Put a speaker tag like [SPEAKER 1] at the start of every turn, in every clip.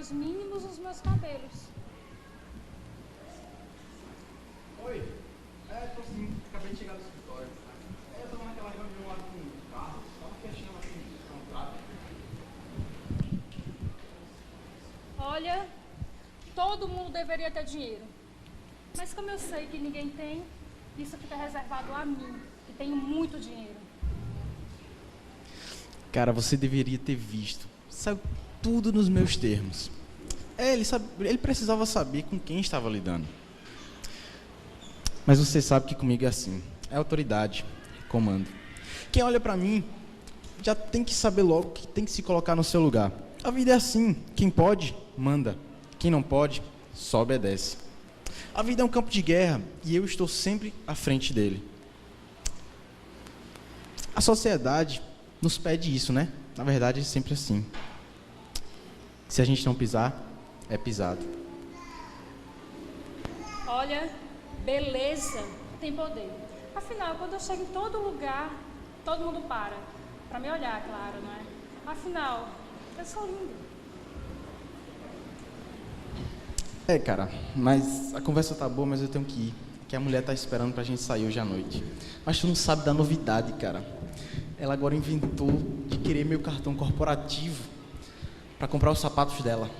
[SPEAKER 1] trabalhos mínimos nos meus cabelos.
[SPEAKER 2] Oi, tô sim, acabei de chegar no escritório. Eu tava naquela reunião lá com o Carlos, tava fechando assim, contrato.
[SPEAKER 1] Olha, todo mundo deveria ter dinheiro. Mas como eu sei que ninguém tem, isso fica reservado a mim, que tenho muito dinheiro.
[SPEAKER 3] Cara, você deveria ter visto. Saiu tudo nos meus termos. Ele precisava saber com quem estava lidando. Mas você sabe que comigo é assim. É autoridade, comando. Quem olha pra mim já tem que saber logo que tem que se colocar no seu lugar. A vida é assim. Quem pode, manda. Quem não pode, só obedece. A vida é um campo de guerra e eu estou sempre à frente dele. A sociedade nos pede isso, né? Na verdade, é sempre assim. Se a gente não pisar, é pisado.
[SPEAKER 1] Olha, beleza tem poder. Afinal, quando eu chego em todo lugar, todo mundo para me olhar, claro, não é? Afinal, eu sou linda.
[SPEAKER 3] Cara, mas a conversa tá boa, mas eu tenho que ir. Que a mulher tá esperando pra gente sair hoje à noite. Mas tu não sabe da novidade, cara. Ela agora inventou de querer meu cartão corporativo pra comprar os sapatos dela.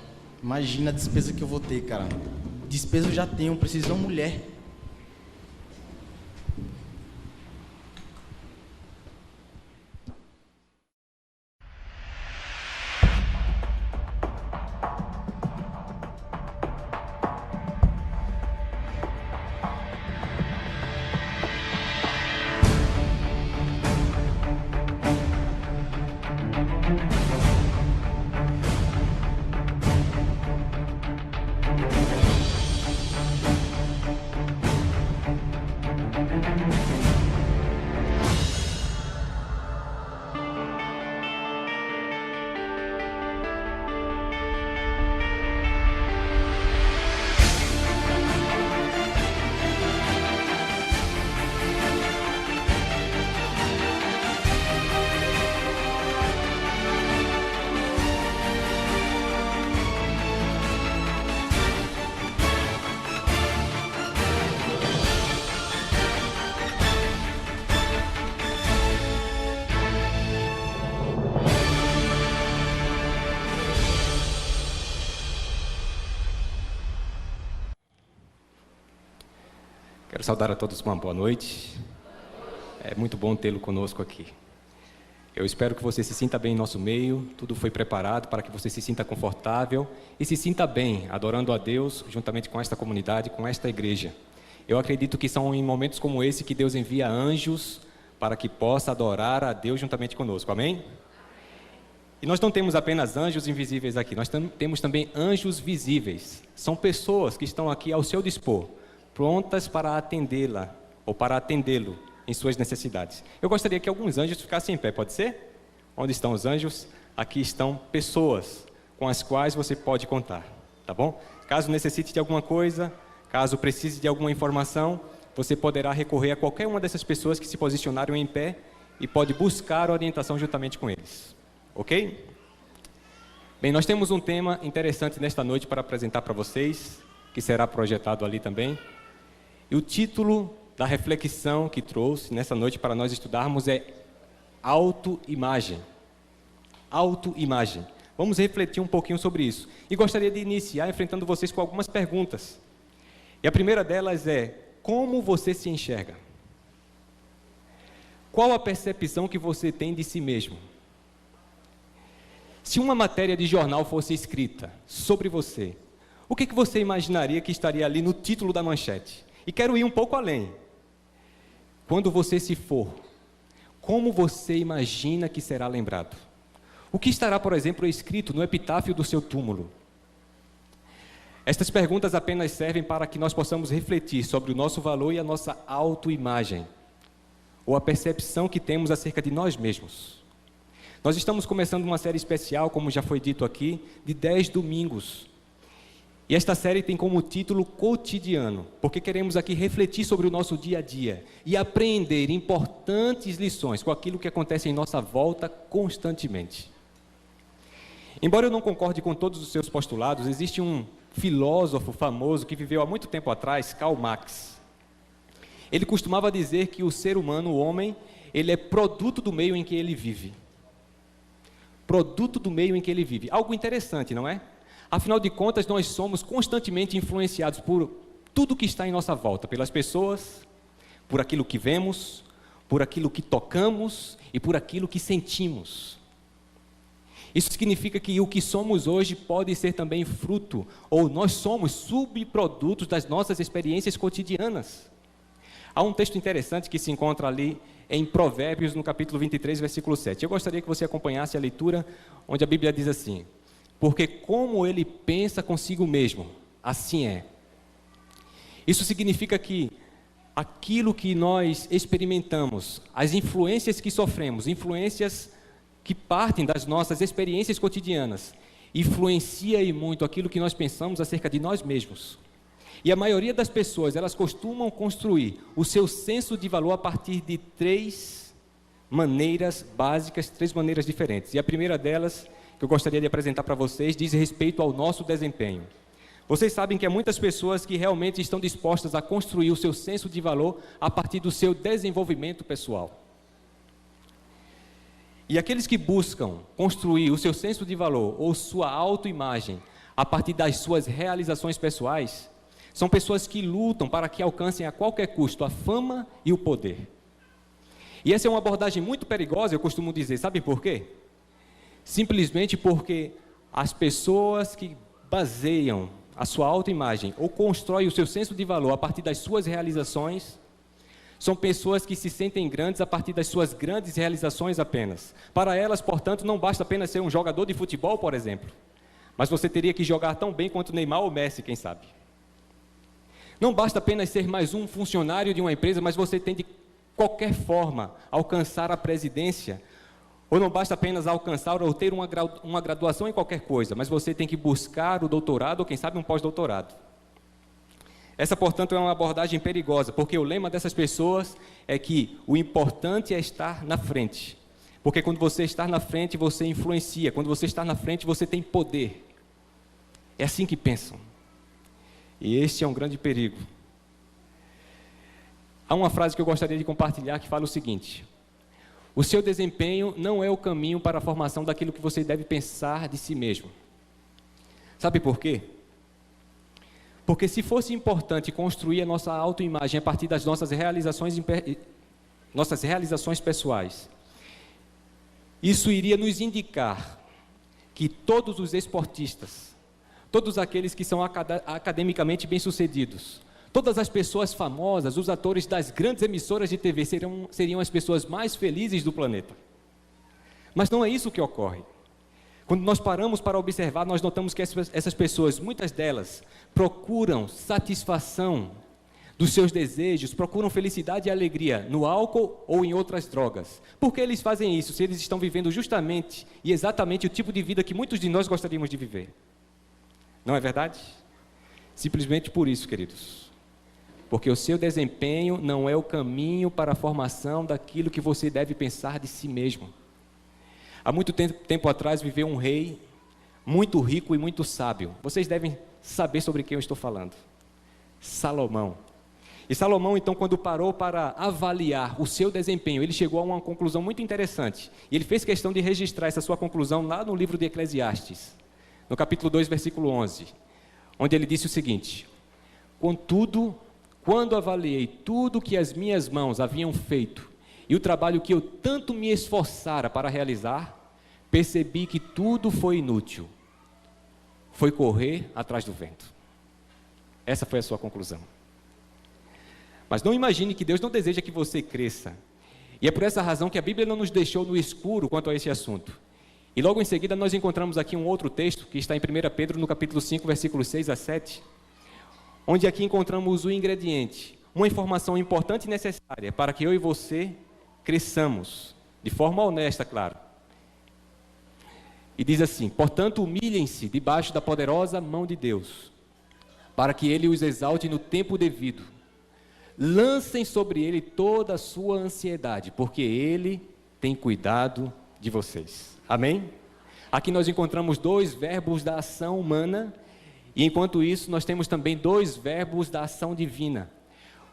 [SPEAKER 3] Imagina a despesa que eu vou ter, cara. Despesa eu já tenho, preciso de uma mulher.
[SPEAKER 4] Quero saudar a todos com uma boa noite. É muito bom tê-lo conosco aqui. Eu espero que você se sinta bem em nosso meio. Tudo foi preparado para que você se sinta confortável e se sinta bem, adorando a Deus juntamente com esta comunidade, com esta igreja. Eu acredito que são em momentos como esse que Deus envia anjos para que possa adorar a Deus juntamente conosco. Amém? E nós não temos apenas anjos invisíveis aqui, nós temos também anjos visíveis. São pessoas que estão aqui ao seu dispor, prontas para atendê-la ou para atendê-lo em suas necessidades. Eu gostaria que alguns anjos ficassem em pé, pode ser? Onde estão os anjos? Aqui estão pessoas com as quais você pode contar, tá bom? Caso necessite de alguma coisa, caso precise de alguma informação, você poderá recorrer a qualquer uma dessas pessoas que se posicionaram em pé e pode buscar orientação juntamente com eles, ok? Bem, nós temos um tema interessante nesta noite para apresentar para vocês, que será projetado ali também. E o título da reflexão que trouxe nessa noite para nós estudarmos é autoimagem. Autoimagem. Vamos refletir um pouquinho sobre isso. E gostaria de iniciar enfrentando vocês com algumas perguntas. E a primeira delas é: como você se enxerga? Qual a percepção que você tem de si mesmo? Se uma matéria de jornal fosse escrita sobre você, o que você imaginaria que estaria ali no título da manchete? E quero ir um pouco além. Quando você se for, como você imagina que será lembrado? O que estará, por exemplo, escrito no epitáfio do seu túmulo? Estas perguntas apenas servem para que nós possamos refletir sobre o nosso valor e a nossa autoimagem, ou a percepção que temos acerca de nós mesmos. Nós estamos começando uma série especial, como já foi dito aqui, de 10 domingos. E esta série tem como título Cotidiano, porque queremos aqui refletir sobre o nosso dia a dia e aprender importantes lições com aquilo que acontece em nossa volta constantemente. Embora eu não concorde com todos os seus postulados, existe um filósofo famoso que viveu há muito tempo atrás, Karl Marx. Ele costumava dizer que o ser humano, o homem, ele é produto do meio em que ele vive. Produto do meio em que ele vive. Algo interessante, não é? Afinal de contas, nós somos constantemente influenciados por tudo que está em nossa volta, pelas pessoas, por aquilo que vemos, por aquilo que tocamos e por aquilo que sentimos. Isso significa que o que somos hoje pode ser também fruto, ou nós somos subprodutos das nossas experiências cotidianas. Há um texto interessante que se encontra ali em Provérbios, no capítulo 23, versículo 7. Eu gostaria que você acompanhasse a leitura, onde a Bíblia diz assim: porque como ele pensa consigo mesmo, assim é. Isso significa que aquilo que nós experimentamos, as influências que sofremos, influências que partem das nossas experiências cotidianas, influencia e muito aquilo que nós pensamos acerca de nós mesmos. E a maioria das pessoas, elas costumam construir o seu senso de valor a partir de 3 maneiras básicas, 3 maneiras diferentes. E a primeira delas, que eu gostaria de apresentar para vocês, diz respeito ao nosso desempenho. Vocês sabem que há muitas pessoas que realmente estão dispostas a construir o seu senso de valor a partir do seu desenvolvimento pessoal. E aqueles que buscam construir o seu senso de valor ou sua autoimagem a partir das suas realizações pessoais, são pessoas que lutam para que alcancem a qualquer custo a fama e o poder. E essa é uma abordagem muito perigosa, eu costumo dizer, sabe por quê? Simplesmente porque as pessoas que baseiam a sua autoimagem ou constroem o seu senso de valor a partir das suas realizações, são pessoas que se sentem grandes a partir das suas grandes realizações apenas. Para elas, portanto, não basta apenas ser um jogador de futebol, por exemplo, mas você teria que jogar tão bem quanto Neymar ou Messi, quem sabe. Não basta apenas ser mais um funcionário de uma empresa, mas você tem de qualquer forma alcançar a presidência. Ou não basta apenas alcançar ou ter uma graduação em qualquer coisa, mas você tem que buscar o doutorado ou quem sabe um pós-doutorado. Essa, portanto, é uma abordagem perigosa, porque o lema dessas pessoas é que o importante é estar na frente. Porque quando você está na frente, você influencia. Quando você está na frente, você tem poder. É assim que pensam. E este é um grande perigo. Há uma frase que eu gostaria de compartilhar que fala o seguinte: o seu desempenho não é o caminho para a formação daquilo que você deve pensar de si mesmo. Sabe por quê? Porque se fosse importante construir a nossa autoimagem a partir das nossas realizações pessoais, isso iria nos indicar que todos os esportistas, todos aqueles que são academicamente bem-sucedidos, todas as pessoas famosas, os atores das grandes emissoras de TV seriam as pessoas mais felizes do planeta. Mas não é isso que ocorre. Quando nós paramos para observar, nós notamos que essas pessoas, muitas delas, procuram satisfação dos seus desejos, procuram felicidade e alegria no álcool ou em outras drogas. Por que eles fazem isso, se eles estão vivendo justamente e exatamente o tipo de vida que muitos de nós gostaríamos de viver? Não é verdade? Simplesmente por isso, queridos. Porque o seu desempenho não é o caminho para a formação daquilo que você deve pensar de si mesmo. Há muito tempo atrás viveu um rei muito rico e muito sábio. Vocês devem saber sobre quem eu estou falando. Salomão. E Salomão, então, quando parou para avaliar o seu desempenho, ele chegou a uma conclusão muito interessante. E ele fez questão de registrar essa sua conclusão lá no livro de Eclesiastes, no capítulo 2, versículo 11, onde ele disse o seguinte: contudo, quando avaliei tudo que as minhas mãos haviam feito e o trabalho que eu tanto me esforçara para realizar, percebi que tudo foi inútil. Foi correr atrás do vento. Essa foi a sua conclusão. Mas não imagine que Deus não deseja que você cresça. E é por essa razão que a Bíblia não nos deixou no escuro quanto a esse assunto. E logo em seguida nós encontramos aqui um outro texto, que está em 1 Pedro, no capítulo 5, versículos 6 a 7, onde aqui encontramos o ingrediente, uma informação importante e necessária para que eu e você cresçamos, de forma honesta, claro. E diz assim: portanto, humilhem-se debaixo da poderosa mão de Deus, para que Ele os exalte no tempo devido. Lancem sobre Ele toda a sua ansiedade, porque Ele tem cuidado de vocês. Amém? Aqui nós encontramos 2 verbos da ação humana, e enquanto isso nós temos também 2 verbos da ação divina.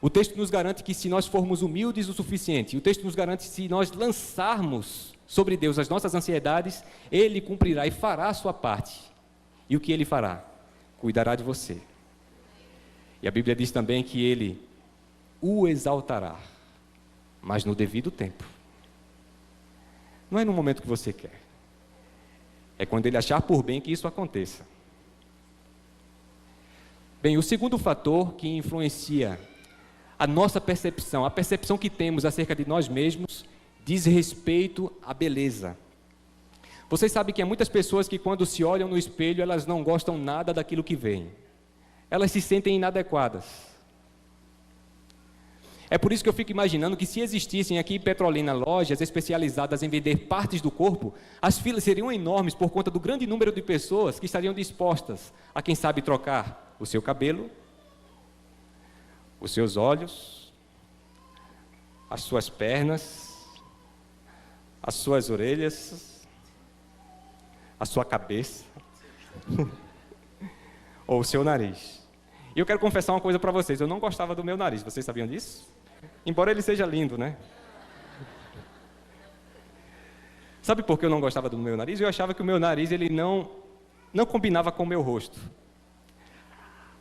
[SPEAKER 4] O texto nos garante que se nós formos humildes o suficiente, o texto nos garante que se nós lançarmos sobre Deus as nossas ansiedades, Ele cumprirá e fará a sua parte. E o que Ele fará? Cuidará de você. E a Bíblia diz também que Ele o exaltará, mas no devido tempo. Não é no momento que você quer. É quando Ele achar por bem que isso aconteça. Bem, o segundo fator que influencia a nossa percepção, a percepção que temos acerca de nós mesmos, diz respeito à beleza. Vocês sabem que há muitas pessoas que quando se olham no espelho, elas não gostam nada daquilo que veem. Elas se sentem inadequadas. É por isso que eu fico imaginando que se existissem aqui em Petrolina lojas especializadas em vender partes do corpo, as filas seriam enormes por conta do grande número de pessoas que estariam dispostas a, quem sabe, trocar o seu cabelo, os seus olhos, as suas pernas, as suas orelhas, a sua cabeça, ou o seu nariz. E eu quero confessar uma coisa para vocês, eu não gostava do meu nariz, vocês sabiam disso? Embora ele seja lindo, né? Sabe por que eu não gostava do meu nariz? Eu achava que o meu nariz ele não combinava com o meu rosto.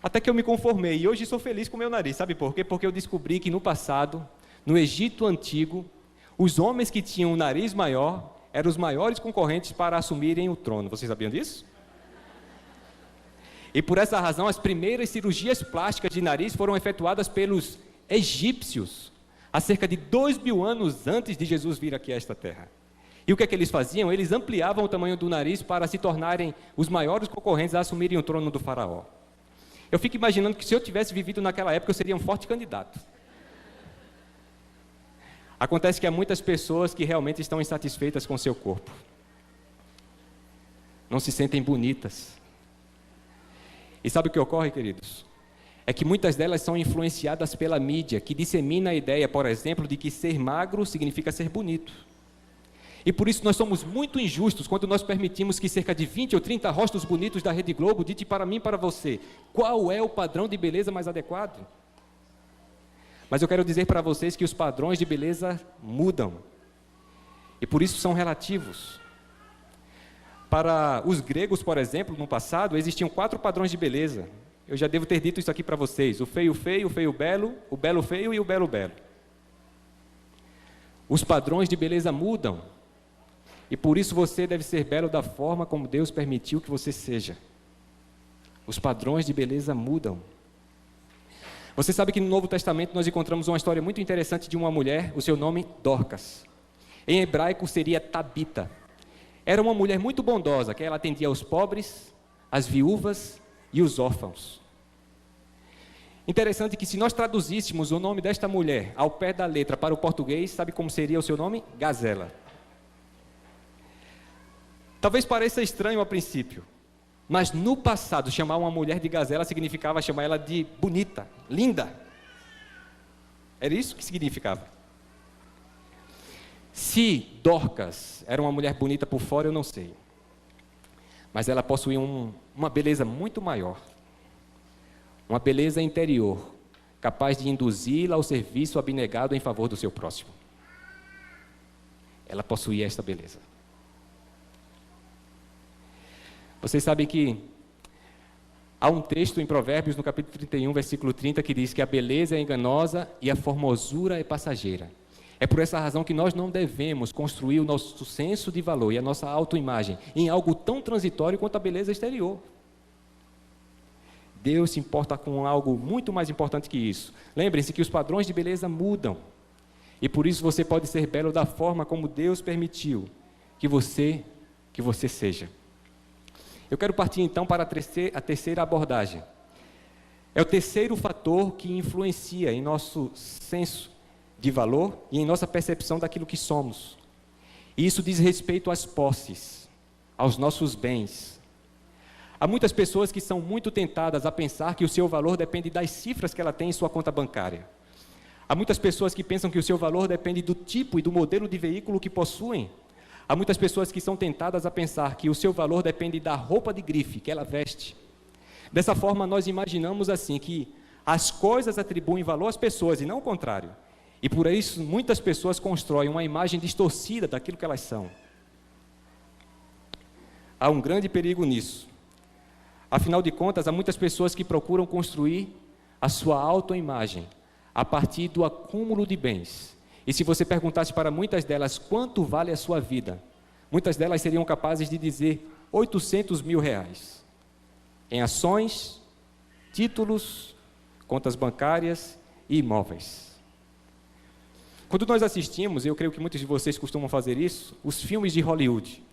[SPEAKER 4] Até que eu me conformei, e hoje sou feliz com o meu nariz. Sabe por quê? Porque eu descobri que no passado, no Egito Antigo, os homens que tinham um nariz maior eram os maiores concorrentes para assumirem o trono. Vocês sabiam disso? E por essa razão, as primeiras cirurgias plásticas de nariz foram efetuadas pelos egípcios, há cerca de 2.000 anos antes de Jesus vir aqui a esta terra. E o que é que eles faziam? Eles ampliavam o tamanho do nariz para se tornarem os maiores concorrentes a assumirem o trono do faraó. Eu fico imaginando que se eu tivesse vivido naquela época, eu seria um forte candidato. Acontece que há muitas pessoas que realmente estão insatisfeitas com seu corpo. Não se sentem bonitas. E sabe o que ocorre, queridos? É que muitas delas são influenciadas pela mídia, que dissemina a ideia, por exemplo, de que ser magro significa ser bonito. E por isso nós somos muito injustos quando nós permitimos que cerca de 20 ou 30 rostos bonitos da Rede Globo ditem para mim e para você qual é o padrão de beleza mais adequado. Mas eu quero dizer para vocês que os padrões de beleza mudam. E por isso são relativos. Para os gregos, por exemplo, no passado, existiam 4 padrões de beleza. Eu já devo ter dito isso aqui para vocês. O feio feio, o feio belo, o belo feio e o belo belo. Os padrões de beleza mudam. E por isso você deve ser belo da forma como Deus permitiu que você seja. Os padrões de beleza mudam. Você sabe que no Novo Testamento nós encontramos uma história muito interessante de uma mulher, o seu nome Dorcas. Em hebraico seria Tabita. Era uma mulher muito bondosa, que ela atendia aos pobres, às viúvas e os órfãos. Interessante que se nós traduzíssemos o nome desta mulher ao pé da letra para o português, sabe como seria o seu nome? Gazela. Talvez pareça estranho a princípio, mas no passado chamar uma mulher de gazela significava chamar ela de bonita, linda. Era isso que significava. Se Dorcas era uma mulher bonita por fora, eu não sei. Mas ela possuía uma beleza muito maior. Uma beleza interior, capaz de induzi-la ao serviço abnegado em favor do seu próximo. Ela possuía esta beleza. Vocês sabem que há um texto em Provérbios, no capítulo 31, versículo 30, que diz que a beleza é enganosa e a formosura é passageira. É por essa razão que nós não devemos construir o nosso senso de valor e a nossa autoimagem em algo tão transitório quanto a beleza exterior. Deus se importa com algo muito mais importante que isso. Lembrem-se que os padrões de beleza mudam. E por isso você pode ser belo da forma como Deus permitiu que você seja. Eu quero partir então para a terceira abordagem. É o terceiro fator que influencia em nosso senso de valor e em nossa percepção daquilo que somos. E isso diz respeito às posses, aos nossos bens. Há muitas pessoas que são muito tentadas a pensar que o seu valor depende das cifras que ela tem em sua conta bancária. Há muitas pessoas que pensam que o seu valor depende do tipo e do modelo de veículo que possuem. Há muitas pessoas que são tentadas a pensar que o seu valor depende da roupa de grife que ela veste. Dessa forma, nós imaginamos assim que as coisas atribuem valor às pessoas e não o contrário. E por isso, muitas pessoas constroem uma imagem distorcida daquilo que elas são. Há um grande perigo nisso. Afinal de contas, há muitas pessoas que procuram construir a sua autoimagem a partir do acúmulo de bens. E se você perguntasse para muitas delas quanto vale a sua vida, muitas delas seriam capazes de dizer 800 mil reais. Em ações, títulos, contas bancárias e imóveis. Quando nós assistimos, eu creio que muitos de vocês costumam fazer isso, os filmes de Hollywood.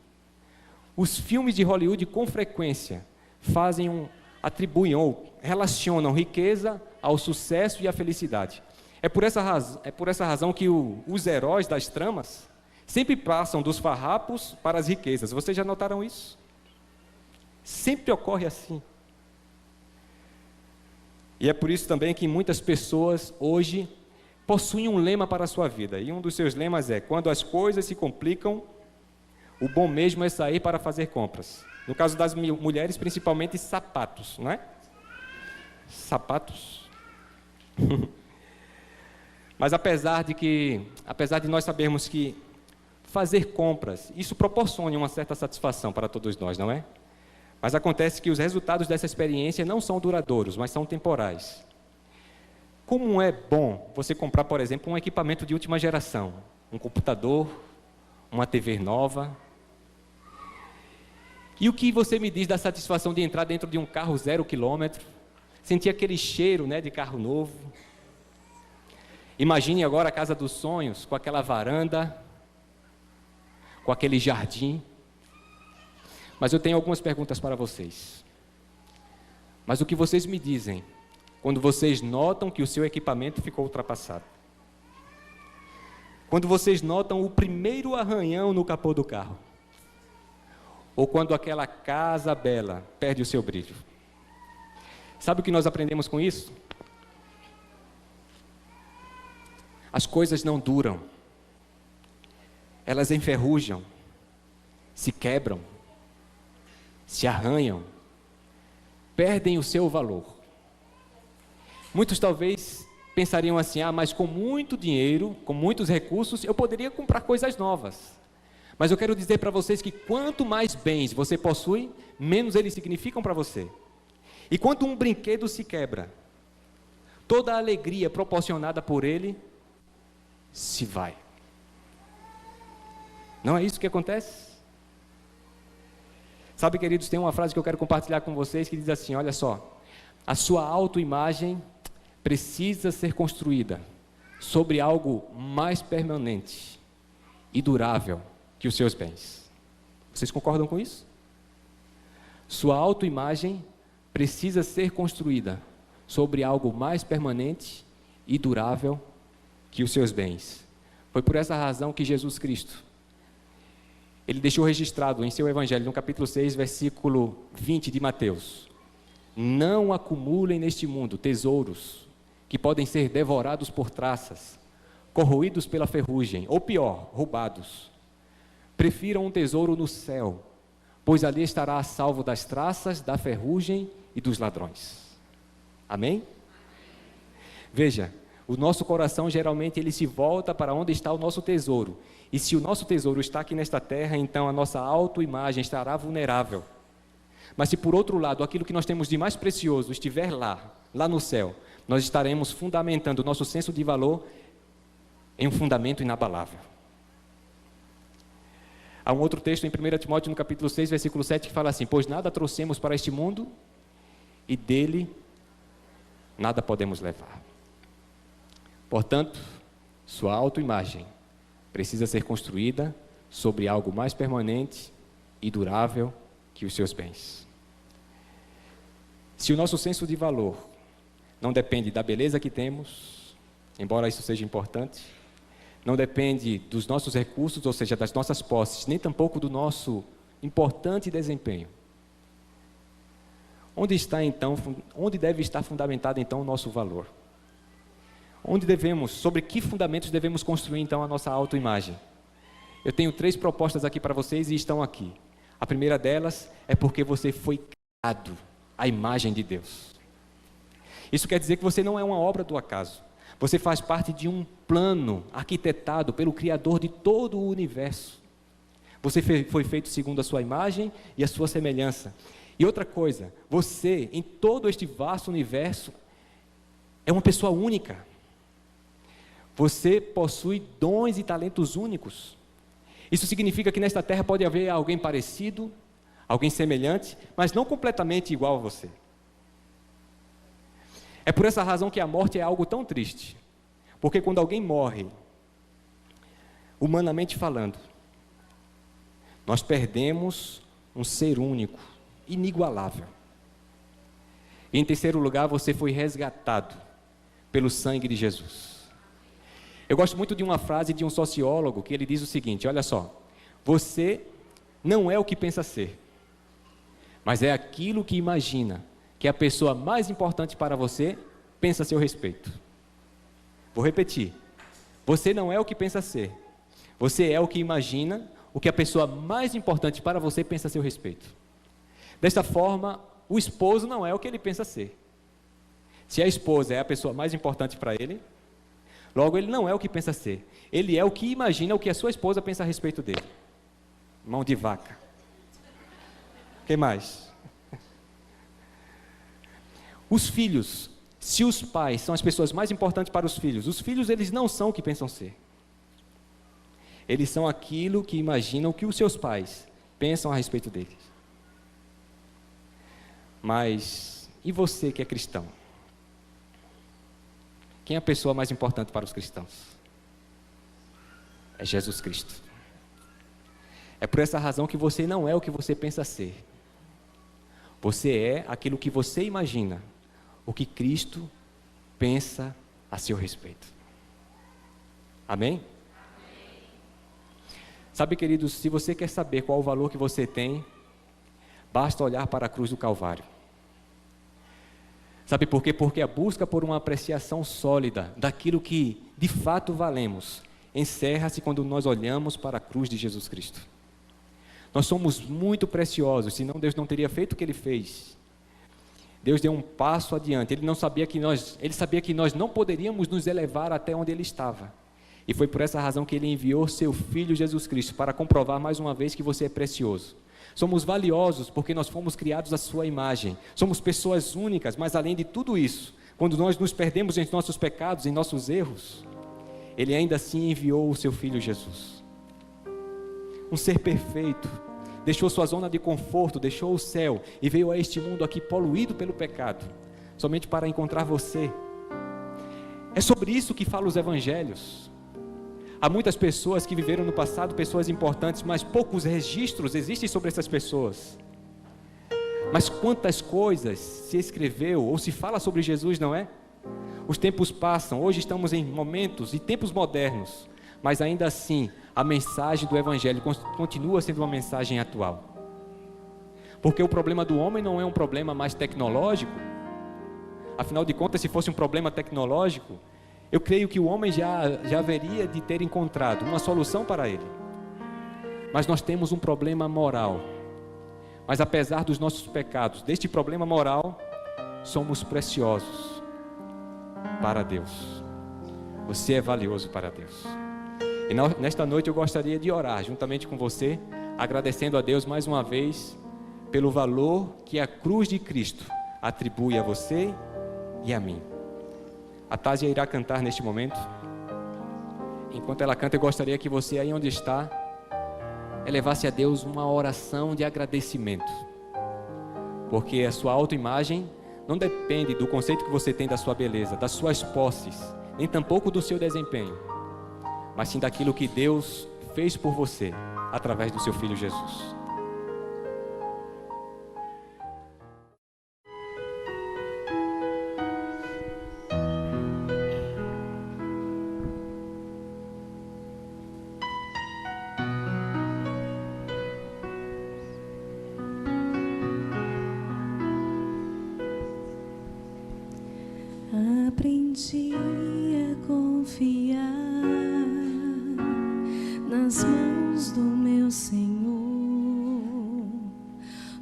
[SPEAKER 4] Os filmes de Hollywood, com frequência, atribuem ou relacionam riqueza ao sucesso e à felicidade. É por essa razão que os heróis das tramas sempre passam dos farrapos para as riquezas. Vocês já notaram isso? Sempre ocorre assim. E é por isso também que muitas pessoas hoje possuem um lema para a sua vida. E um dos seus lemas é: quando as coisas se complicam, o bom mesmo é sair para fazer compras. No caso das mulheres, principalmente sapatos, não é? Sapatos. Mas apesar de nós sabermos que fazer compras, isso proporciona uma certa satisfação para todos nós, não é? Mas acontece que os resultados dessa experiência não são duradouros, mas são temporais. Como é bom você comprar, por exemplo, um equipamento de última geração, um computador, uma TV nova. E o que você me diz da satisfação de entrar dentro de um carro 0 quilômetro, sentir aquele cheiro, né, de carro novo? Imagine agora a casa dos sonhos, com aquela varanda, com aquele jardim. Mas eu tenho algumas perguntas para vocês. Mas o que vocês me dizem quando vocês notam que o seu equipamento ficou ultrapassado? Quando vocês notam o primeiro arranhão no capô do carro? Ou quando aquela casa bela perde o seu brilho? Sabe o que nós aprendemos com isso? As coisas não duram. Elas enferrujam, se quebram, se arranham, perdem o seu valor. Muitos talvez pensariam assim: mas com muito dinheiro, com muitos recursos, eu poderia comprar coisas novas. Mas eu quero dizer para vocês que quanto mais bens você possui, menos eles significam para você. E quando um brinquedo se quebra, toda a alegria proporcionada por ele se vai. Não é isso que acontece? Sabe, queridos, tem uma frase que eu quero compartilhar com vocês que diz assim: olha só, a sua autoimagem precisa ser construída sobre algo mais permanente e durável que os seus bens. Vocês concordam com isso? Sua autoimagem precisa ser construída sobre algo mais permanente e durável que os seus bens. Foi por essa razão que Jesus Cristo, ele deixou registrado em seu Evangelho, no capítulo 6, versículo 20 de Mateus: não acumulem neste mundo tesouros que podem ser devorados por traças, corroídos pela ferrugem, ou pior, roubados. Prefiram um tesouro no céu, pois ali estará a salvo das traças, da ferrugem e dos ladrões. Amém? Veja, o nosso coração geralmente ele se volta para onde está o nosso tesouro. E se o nosso tesouro está aqui nesta terra, então a nossa autoimagem estará vulnerável. Mas se por outro lado, aquilo que nós temos de mais precioso estiver lá no céu, nós estaremos fundamentando o nosso senso de valor em um fundamento inabalável. Há um outro texto em 1 Timóteo, no capítulo 6, versículo 7, que fala assim: pois nada trouxemos para este mundo e dele nada podemos levar. Portanto, sua autoimagem precisa ser construída sobre algo mais permanente e durável que os seus bens. Se o nosso senso de valor não depende da beleza que temos, embora isso seja importante, não depende dos nossos recursos, ou seja, das nossas posses, nem tampouco do nosso importante desempenho, onde deve estar fundamentado então o nosso valor? Sobre que fundamentos devemos construir então a nossa autoimagem? Eu tenho 3 propostas aqui para vocês e estão aqui. A primeira delas é porque você foi criado à imagem de Deus. Isso quer dizer que você não é uma obra do acaso. Você faz parte de um plano arquitetado pelo Criador de todo o universo. Você foi feito segundo a sua imagem e a sua semelhança. E outra coisa, você, em todo este vasto universo, é uma pessoa única. Você possui dons e talentos únicos. Isso significa que nesta terra pode haver alguém parecido, alguém semelhante, mas não completamente igual a você. É por essa razão que a morte é algo tão triste. Porque quando alguém morre, humanamente falando, nós perdemos um ser único, inigualável. E em terceiro lugar, você foi resgatado pelo sangue de Jesus. Eu gosto muito de uma frase de um sociólogo que ele diz o seguinte: olha só, você não é o que pensa ser, mas é aquilo que imagina que a pessoa mais importante para você pensa a seu respeito. Vou repetir, você não é o que pensa ser, você é o que imagina o que a pessoa mais importante para você pensa a seu respeito. Desta forma, o esposo não é o que ele pensa ser. Se a esposa é a pessoa mais importante para ele, logo ele não é o que pensa ser. Ele é o que imagina o que a sua esposa pensa a respeito dele. Mão de vaca. O que mais? Os filhos, se os pais são as pessoas mais importantes para os filhos eles não são o que pensam ser. Eles são aquilo que imaginam que os seus pais pensam a respeito deles. Mas, e você que é cristão? Quem é a pessoa mais importante para os cristãos? É Jesus Cristo. É por essa razão que você não é o que você pensa ser. Você é aquilo que você imagina, o que Cristo pensa a seu respeito. Amém? Sabe, queridos, se você quer saber qual o valor que você tem, basta olhar para a cruz do Calvário. Sabe por quê? Porque a busca por uma apreciação sólida daquilo que de fato valemos encerra-se quando nós olhamos para a cruz de Jesus Cristo. Nós somos muito preciosos, senão Deus não teria feito o que Ele fez. Deus deu um passo adiante. Ele sabia que nós não poderíamos nos elevar até onde Ele estava. E foi por essa razão que Ele enviou seu Filho Jesus Cristo para comprovar mais uma vez que você é precioso. Somos valiosos porque nós fomos criados à sua imagem. Somos pessoas únicas, mas além de tudo isso, quando nós nos perdemos em nossos pecados, em nossos erros, Ele ainda assim enviou o seu Filho Jesus. Um ser perfeito, deixou sua zona de conforto, deixou o céu e veio a este mundo aqui poluído pelo pecado, somente para encontrar você. É sobre isso que falam os evangelhos. Há muitas pessoas que viveram no passado, pessoas importantes, mas poucos registros existem sobre essas pessoas. Mas quantas coisas se escreveu ou se fala sobre Jesus, não é? Os tempos passam, hoje estamos em momentos e tempos modernos, mas ainda assim, a mensagem do Evangelho continua sendo uma mensagem atual. Porque o problema do homem não é um problema mais tecnológico. Afinal de contas, se fosse um problema tecnológico, eu creio que o homem já haveria de ter encontrado uma solução para ele. Mas nós temos um problema moral. Mas apesar dos nossos pecados, deste problema moral, somos preciosos para Deus. Você é valioso para Deus. E nesta noite eu gostaria de orar juntamente com você, agradecendo a Deus mais uma vez pelo valor que a cruz de Cristo atribui a você e a mim. A Tásia irá cantar neste momento. Enquanto ela canta, eu gostaria que você, aí onde está, elevasse a Deus uma oração de agradecimento. Porque a sua autoimagem não depende do conceito que você tem da sua beleza, das suas posses, nem tampouco do seu desempenho, mas sim daquilo que Deus fez por você, através do seu Filho Jesus.
[SPEAKER 5] Aprendi a confiar nas mãos braços do meu Senhor,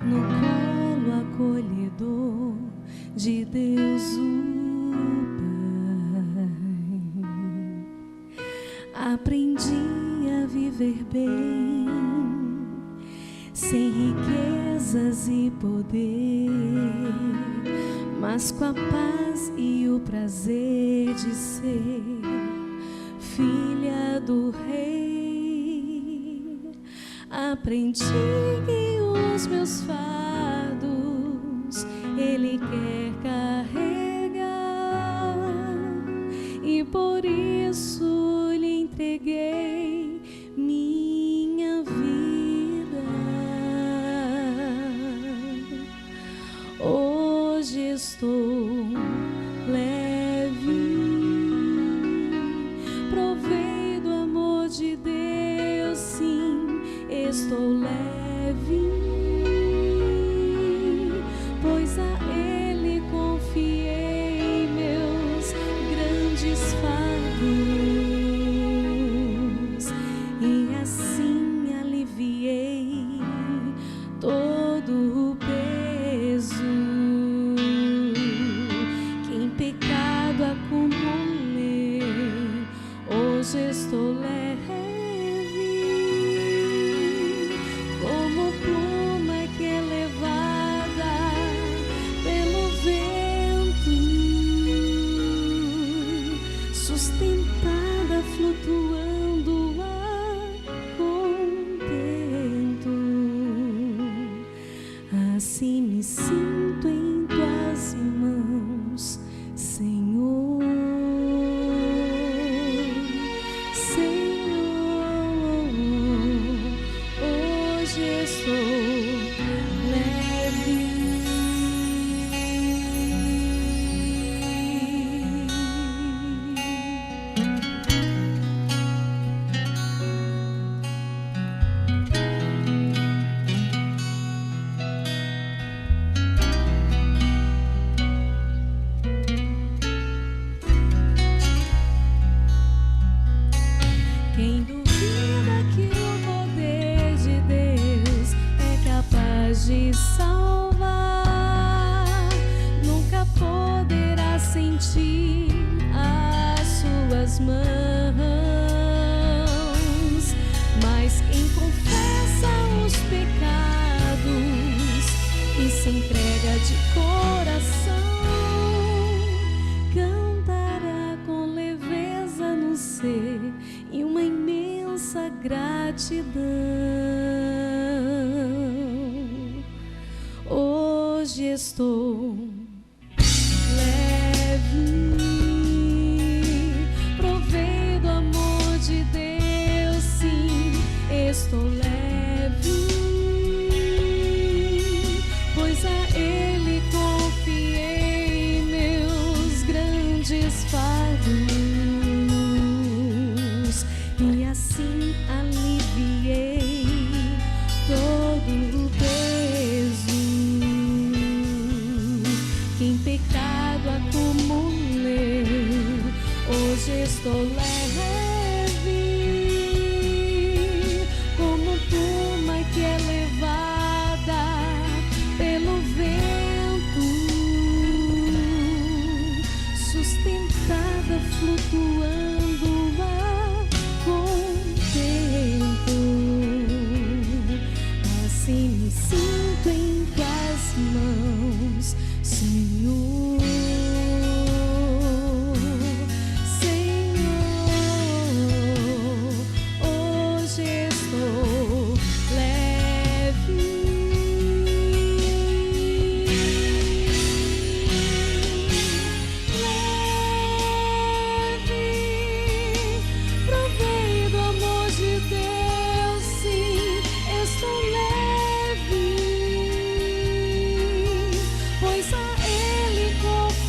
[SPEAKER 5] no colo acolhedor de Deus o Pai. Aprendi a viver bem, sem riquezas e poder, mas com a paz e o prazer de ser filha do Rei. Aprendi que os meus fardos Ele quer carregar, e por isso lhe entreguei minha vida. Hoje estou leve, provei do amor de Deus, sim, estou leve, pois a Ele confiei meus grandes fardos, e assim aliviei todo o peso que em pecado acumulei. Hoje estou leve, como pluma que é levada pelo vento, sustentada, flutuando a contento. Assim me sinto em tuas mãos, Senhor. Senhor, hoje estou leve. Quem duvida que o poder de Deus é capaz de salvar, nunca poderá sentir as suas mãos. Mas quem confessa os pecados e se entrega de coração, cantará com leveza no ser e uma imensa gratidão. Hoje estou leve, provei do amor de Deus, sim, estou leve, pois a Ele confiei meus grandes fardos, e assim aliviei todo o peso que em pecado acumulei. Hoje estou leve, como pluma que é levada pelo vento, sustentada, flutuando a contento. Assim me sinto em tuas mãos, Senhor. Senhor, hoje estou leve, leve, provei do amor de Deus, sim, estou leve, pois a Ele confio.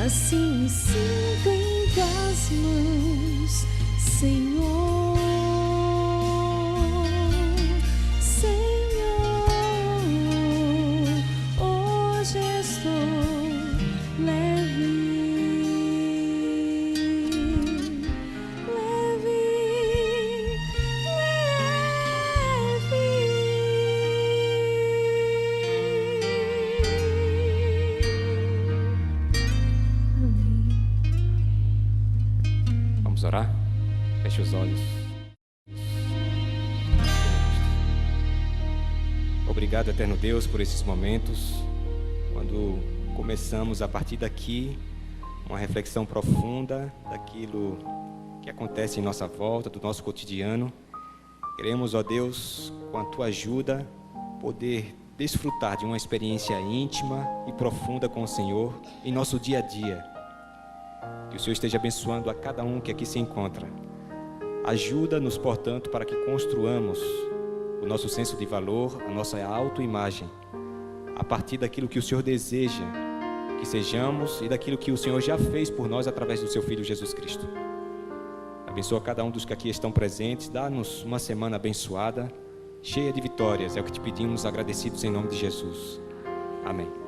[SPEAKER 5] Assim me sinto em tuas mãos, Senhor. Senhor, hoje estou leve, leve,
[SPEAKER 4] Vamos orar? Feche os olhos. Obrigado, eterno Deus, por esses momentos, quando começamos a partir daqui uma reflexão profunda daquilo que acontece em nossa volta, do nosso cotidiano. Queremos, ó Deus, com a Tua ajuda, poder desfrutar de uma experiência íntima e profunda com o Senhor em nosso dia a dia. Que o Senhor esteja abençoando a cada um que aqui se encontra. Ajuda-nos, portanto, para que construamos o nosso senso de valor, a nossa autoimagem, a partir daquilo que o Senhor deseja que sejamos e daquilo que o Senhor já fez por nós através do Seu Filho Jesus Cristo. Abençoa cada um dos que aqui estão presentes, dá-nos uma semana abençoada, cheia de vitórias, é o que te pedimos, agradecidos em nome de Jesus. Amém.